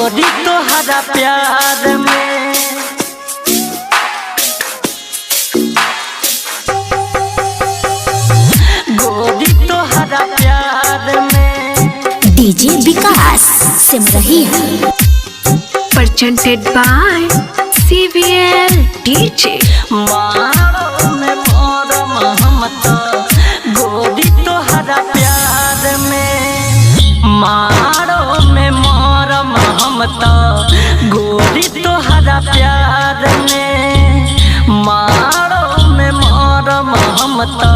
गोरी तोहरा प्यार में गोरी तोहरा प्यार में DJ Vikas Simrahi presented by CVL DJ। मारो में मरम हम तो गोरी तोहरा प्यार में मारो में मरम हम तो गोरी तोहरा प्यार में मारो में मरम हम तो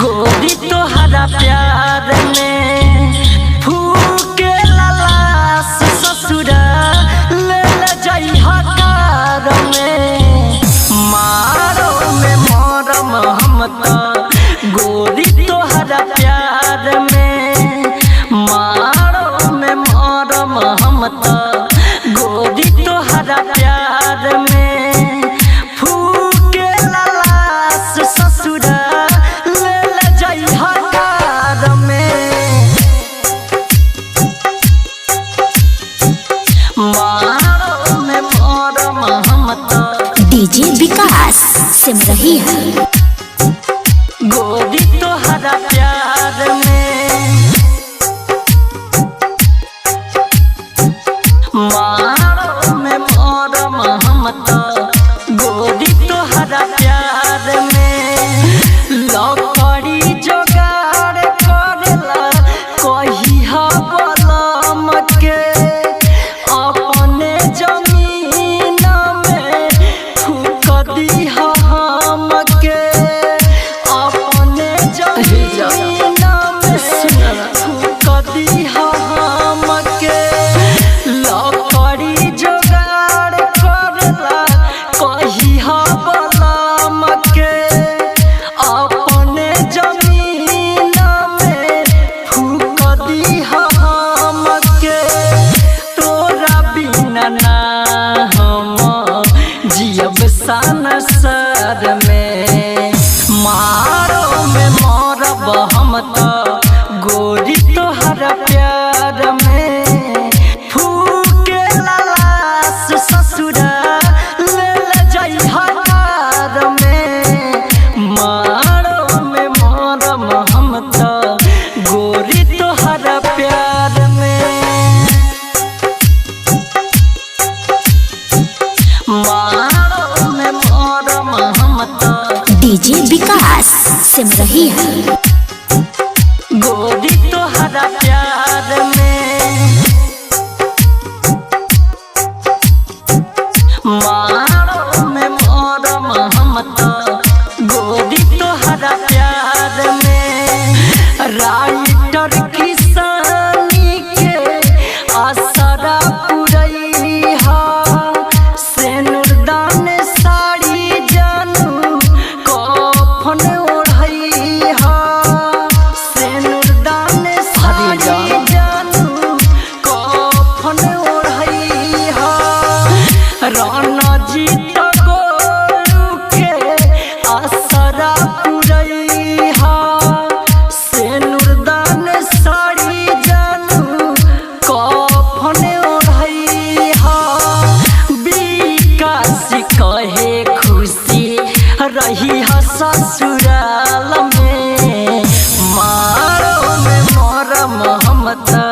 गोरी तोहरा प्यार में फूके लालास ससुरा ले जाई हकार में मारो में मरम हम तो गोरी तोहरा प्यार में मारो में मरम हम तो गोरी तोहरा प्यार में फूके लालास ससुरा ले जाई हकार में मारो में मरम हम तो डीजे विकास सिमरही गोरी तोहरा प्यार में मारो में मरम हम तो गोरी तोहरा प्यार में लकड़ी जोगाड़ करेला कही बलम के अपने जमीन में फूक दी हम के अपने जमीन में फूक दी हम के लकड़ी जोगाड़ करला कही बलम के अपने जमीन में फूक दी हम के तोरा बिना ना हम जियब संसार में मारो में मरब हम तो गोरी तोहरा प्यार में फूके लालास ससुरा ले जाई हकार में मारो में मरम हम तो गोरी तोहरा प्यार में मारो में मरम हम तो डीजे विकास सिमरही गोरी तोहरा प्यार में मारो में मरम हम तो गोरी तोहरा प्यार में राइटर किसानी के आसरा पुरैहा सेनुरदान साड़ी जानू कफन ओढ़ैहा सेनुरदान साड़ी जानू कफन ओढ़ैहा रणजीत गोलू के आसरा पुरैहा सेनुरदान साड़ी जानू कफन ओढ़ैहा विकास कहे खुशी रही ससुराल में मारो में मरम हम तो